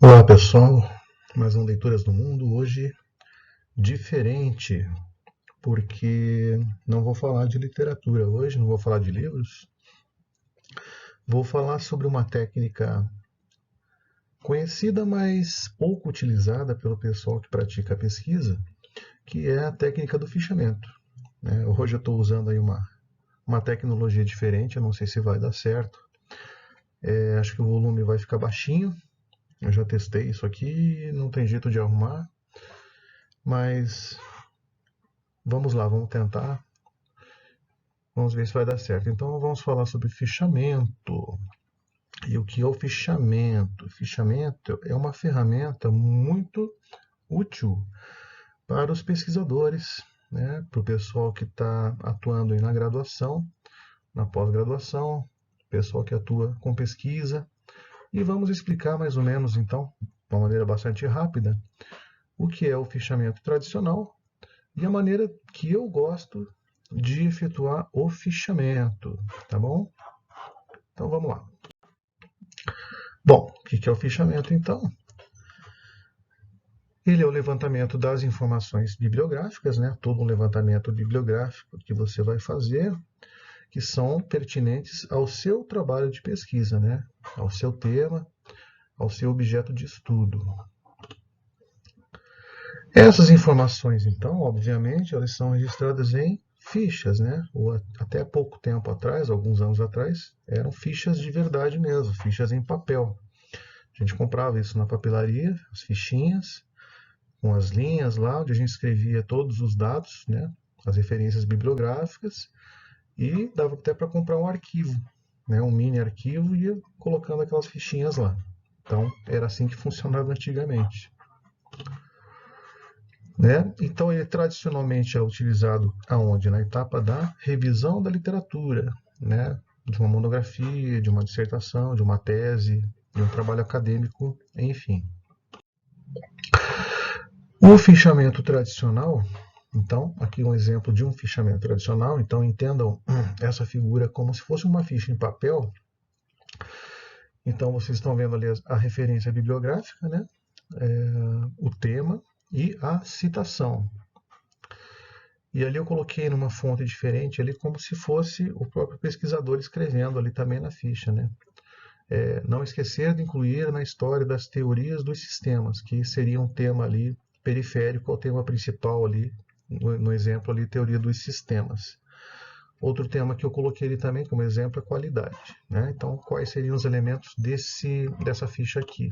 Olá pessoal, mais um Leituras do Mundo, hoje diferente, porque não vou falar de literatura hoje, não vou falar de livros, vou falar sobre uma técnica conhecida, mas pouco utilizada pelo pessoal que pratica a pesquisa, que é a técnica do fichamento. Hoje eu estou usando aí uma tecnologia diferente, eu não sei se vai dar certo, acho que o volume vai ficar baixinho, eu já testei isso aqui, não tem jeito de arrumar, mas vamos lá, vamos tentar. Vamos ver se vai dar certo. Então vamos falar sobre fichamento. E o que é o fichamento? Fichamento é uma ferramenta muito útil para os pesquisadores, né? Para o pessoal que está atuando aí na graduação, na pós-graduação, pessoal que atua com pesquisa. E vamos explicar mais ou menos, então, de uma maneira bastante rápida, o que é o fichamento tradicional e a maneira que eu gosto de efetuar o fichamento, tá bom? Então vamos lá. Bom, o que é o fichamento então? Ele é o levantamento das informações bibliográficas, né? Todo um levantamento bibliográfico que você vai fazer, que são pertinentes ao seu trabalho de pesquisa, né? Ao seu tema, ao seu objeto de estudo. Essas informações, então, obviamente, elas são registradas em fichas, né? Ou até pouco tempo atrás, alguns anos atrás, eram fichas de verdade mesmo, fichas em papel. A gente comprava isso na papelaria, as fichinhas, com as linhas lá, onde a gente escrevia todos os dados, né? As referências bibliográficas, e dava até para comprar um arquivo, né? Um mini arquivo, e ia colocando aquelas fichinhas lá. Então, era assim que funcionava antigamente. Né? Então, ele tradicionalmente é utilizado aonde? Na etapa da revisão da literatura, né? De uma monografia, de uma dissertação, de uma tese, de um trabalho acadêmico, enfim. O fichamento tradicional, então, aqui um exemplo de um fichamento tradicional, então entendam essa figura como se fosse uma ficha em papel. Então, vocês estão vendo ali a referência bibliográfica, né? O tema e a citação. E ali eu coloquei numa fonte diferente, ali como se fosse o próprio pesquisador escrevendo ali também na ficha, né? Não esquecer de incluir na história das teorias dos sistemas, que seria um tema ali periférico ao tema principal ali, no exemplo ali, teoria dos sistemas. Outro tema que eu coloquei ali também como exemplo é qualidade, né? Então, quais seriam os elementos dessa ficha aqui?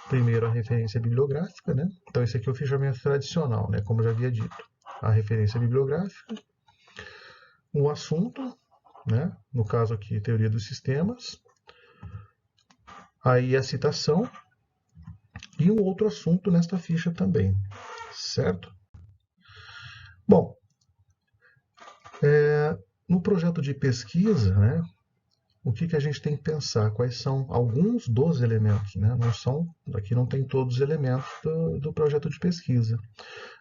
Primeiro, a referência bibliográfica, né? Então, esse aqui é o fichamento tradicional, né? Como eu já havia dito. A referência bibliográfica, o assunto, né? No caso aqui, teoria dos sistemas, aí a citação e um outro assunto nesta ficha também, certo? Bom, no projeto de pesquisa, né? O que a gente tem que pensar? Quais são alguns dos elementos, né? Não são, aqui não tem todos os elementos do projeto de pesquisa.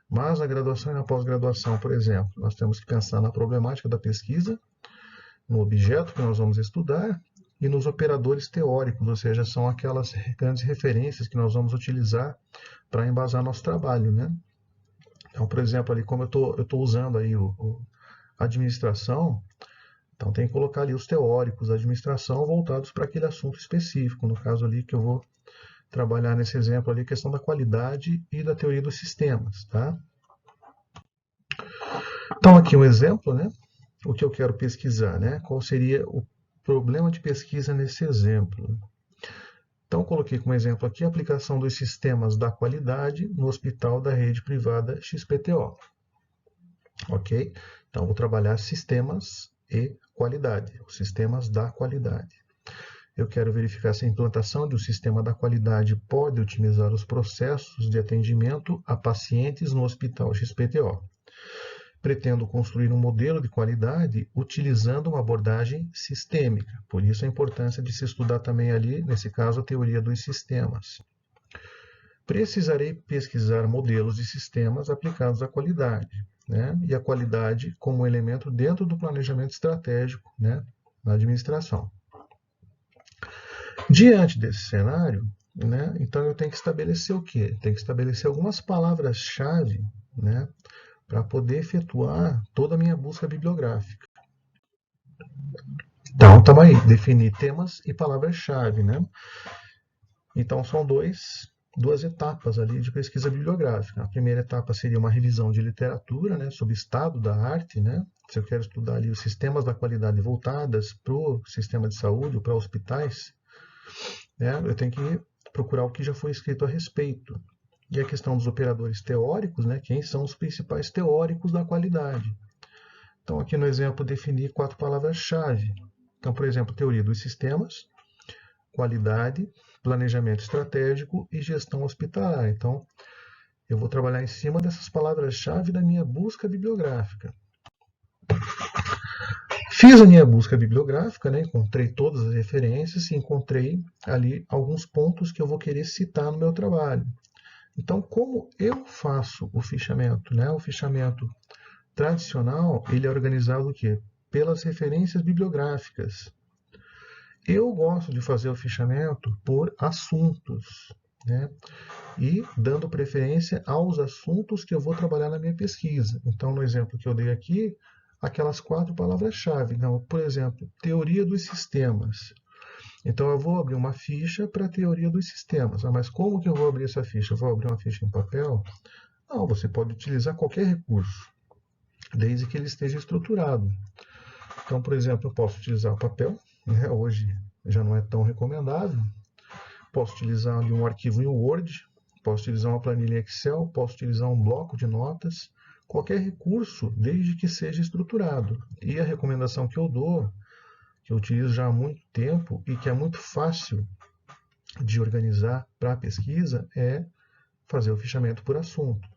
Mas na graduação e na pós-graduação, por exemplo, nós temos que pensar na problemática da pesquisa, no objeto que nós vamos estudar e nos operadores teóricos, ou seja, são aquelas grandes referências que nós vamos utilizar para embasar nosso trabalho, né? Então, por exemplo, ali como eu estou usando aí a administração, então tem que colocar ali os teóricos da administração voltados para aquele assunto específico. No caso ali que eu vou trabalhar nesse exemplo ali, a questão da qualidade e da teoria dos sistemas, tá? Então aqui um exemplo, né? O que eu quero pesquisar, né? Qual seria o problema de pesquisa nesse exemplo? Então coloquei como exemplo aqui a aplicação dos sistemas da qualidade no hospital da rede privada XPTO. Ok? Então vou trabalhar sistemas e qualidade, os sistemas da qualidade. Eu quero verificar se a implantação de um sistema da qualidade pode otimizar os processos de atendimento a pacientes no hospital XPTO. Pretendo construir um modelo de qualidade utilizando uma abordagem sistêmica. Por isso a importância de se estudar também ali, nesse caso, a teoria dos sistemas. Precisarei pesquisar modelos de sistemas aplicados à qualidade, né? E a qualidade como elemento dentro do planejamento estratégico, né? Na administração. Diante desse cenário, né? Então eu tenho que estabelecer o quê? Tenho que estabelecer algumas palavras-chave, né, para poder efetuar toda a minha busca bibliográfica. Então, estamos aí, definir temas e palavras-chave, né? Então, são duas etapas ali de pesquisa bibliográfica. A primeira etapa seria uma revisão de literatura, né, sobre o estado da arte, né? Se eu quero estudar ali os sistemas da qualidade voltadas para o sistema de saúde ou para hospitais, né, eu tenho que procurar o que já foi escrito a respeito. E a questão dos operadores teóricos, né, quem são os principais teóricos da qualidade. Então, aqui no exemplo, definir 4 palavras-chave. Então, por exemplo, teoria dos sistemas, qualidade, planejamento estratégico e gestão hospitalar. Então, eu vou trabalhar em cima dessas palavras-chave da minha busca bibliográfica. Fiz a minha busca bibliográfica, né? Encontrei todas as referências e encontrei ali alguns pontos que eu vou querer citar no meu trabalho. Então, como eu faço o fichamento, né? O fichamento tradicional, ele é organizado o quê? Pelas referências bibliográficas. Eu gosto de fazer o fichamento por assuntos, né? E dando preferência aos assuntos que eu vou trabalhar na minha pesquisa. Então, no exemplo que eu dei aqui, aquelas 4 palavras-chave. Então, por exemplo, teoria dos sistemas. Então, eu vou abrir uma ficha para a teoria dos sistemas. Mas como que eu vou abrir essa ficha? Eu vou abrir uma ficha em papel? Não, você pode utilizar qualquer recurso, desde que ele esteja estruturado. Então, por exemplo, eu posso utilizar o papel, né? Hoje já não é tão recomendável. Posso utilizar ali um arquivo em Word, posso utilizar uma planilha em Excel, posso utilizar um bloco de notas, qualquer recurso, desde que seja estruturado. E a recomendação que eu dou, que eu utilizo já há muito tempo e que é muito fácil de organizar para a pesquisa, é fazer o fichamento por assunto.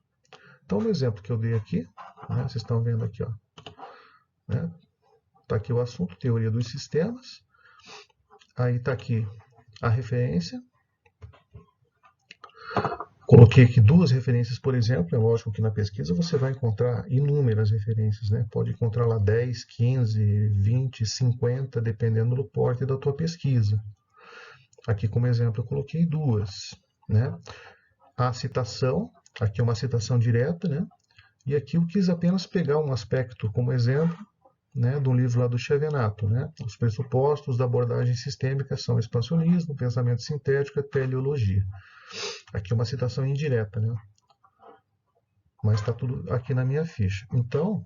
Então, no exemplo que eu dei aqui, né, vocês estão vendo aqui, ó, né, tá aqui o assunto, teoria dos sistemas. Aí está aqui a referência. Coloquei aqui 2 referências, por exemplo. É lógico que na pesquisa você vai encontrar inúmeras referências, né? Pode encontrar lá 10, 15, 20, 50, dependendo do porte da tua pesquisa. Aqui como exemplo eu coloquei 2, né? A citação, aqui é uma citação direta, né? E aqui eu quis apenas pegar um aspecto como exemplo, né, do livro lá do Schevenato, né? Os pressupostos da abordagem sistêmica são expansionismo, pensamento sintético e teleologia. Aqui é uma citação indireta, né? Mas está tudo aqui na minha ficha. Então,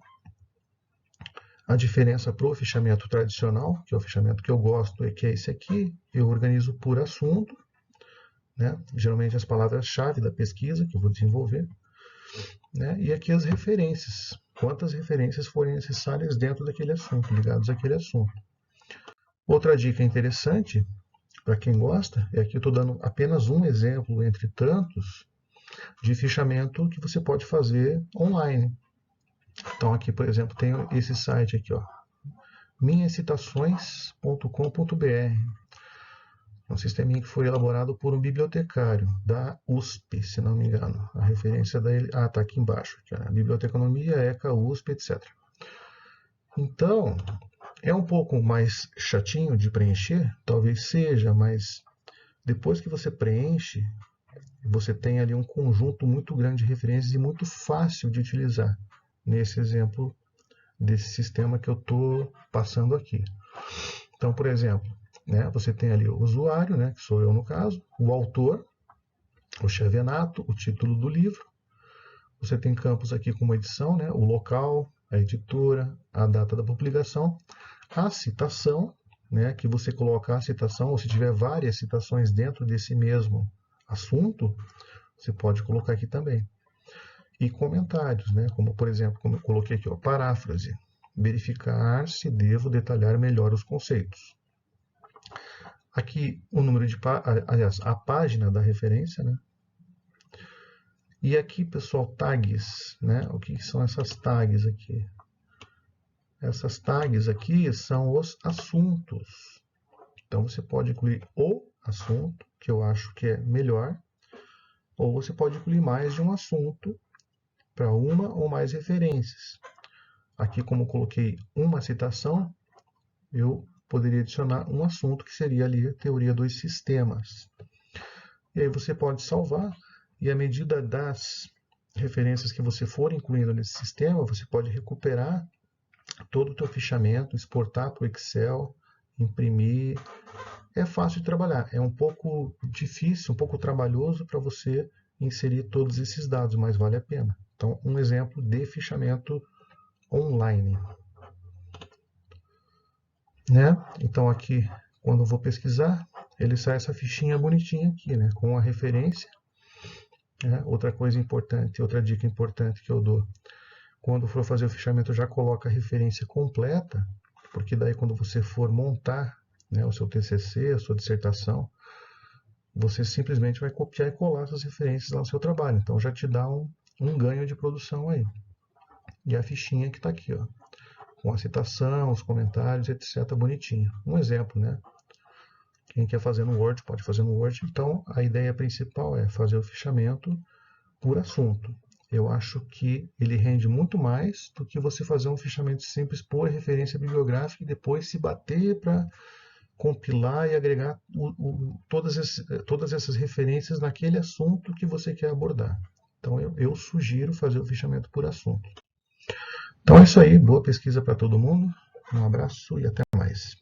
a diferença para o fichamento tradicional, que é o fichamento que eu gosto, é que é esse aqui, eu organizo por assunto, né? Geralmente as palavras-chave da pesquisa que eu vou desenvolver, né? E aqui as referências, quantas referências forem necessárias dentro daquele assunto, ligados àquele assunto. Outra dica interessante, para quem gosta, é que eu estou dando apenas um exemplo entre tantos de fichamento que você pode fazer online. Então aqui, por exemplo, tem esse site aqui, ó, minhascitações.com.br. É um sisteminha que foi elaborado por um bibliotecário da USP, se não me engano. A referência dele, está aqui embaixo, que é Biblioteconomia, ECA, USP, etc. Então, é um pouco mais chatinho de preencher, talvez seja, mas depois que você preenche, você tem ali um conjunto muito grande de referências e muito fácil de utilizar. Nesse exemplo desse sistema que eu estou passando aqui. Então, por exemplo, né, você tem ali o usuário, né, que sou eu no caso, o autor, o Schevenato, o título do livro. Você tem campos aqui como edição, né, o local, a editora, a data da publicação, a citação, né, que você coloca a citação, ou se tiver várias citações dentro desse mesmo assunto, você pode colocar aqui também. E comentários, né, como por exemplo, como eu coloquei aqui, ó, paráfrase. Verificar se devo detalhar melhor os conceitos. Aqui o número de aliás, a página da referência, né? E aqui, pessoal, tags, né? O que são essas tags aqui? Essas tags aqui são os assuntos. Então você pode incluir o assunto, que eu acho que é melhor, ou você pode incluir mais de um assunto para uma ou mais referências. Aqui, como eu coloquei uma citação, eu poderia adicionar um assunto que seria ali a teoria dos sistemas. e aí você pode salvar, e à medida das referências que você for incluindo nesse sistema, você pode recuperar todo o teu fichamento, exportar para o Excel, imprimir. É fácil de trabalhar, é um pouco difícil, um pouco trabalhoso para você inserir todos esses dados, mas vale a pena. Então, um exemplo de fichamento online. Né? Então, aqui, quando eu vou pesquisar, ele sai essa fichinha bonitinha aqui, né? Com a referência. Né? Outra coisa importante, outra dica importante que eu dou, quando for fazer o fichamento, já coloca a referência completa, porque daí quando você for montar, né, o seu TCC, a sua dissertação, você simplesmente vai copiar e colar essas referências lá no seu trabalho. Então já te dá um ganho de produção aí. E a fichinha que está aqui, ó, com a citação, os comentários, etc. bonitinho. Um exemplo, né? Quem quer fazer no Word, pode fazer no Word. Então, a ideia principal é fazer o fichamento por assunto. Eu acho que ele rende muito mais do que você fazer um fichamento simples por referência bibliográfica e depois se bater para compilar e agregar todas essas referências naquele assunto que você quer abordar. Então, eu sugiro fazer o fichamento por assunto. Então é isso aí, boa pesquisa para todo mundo, um abraço e até mais.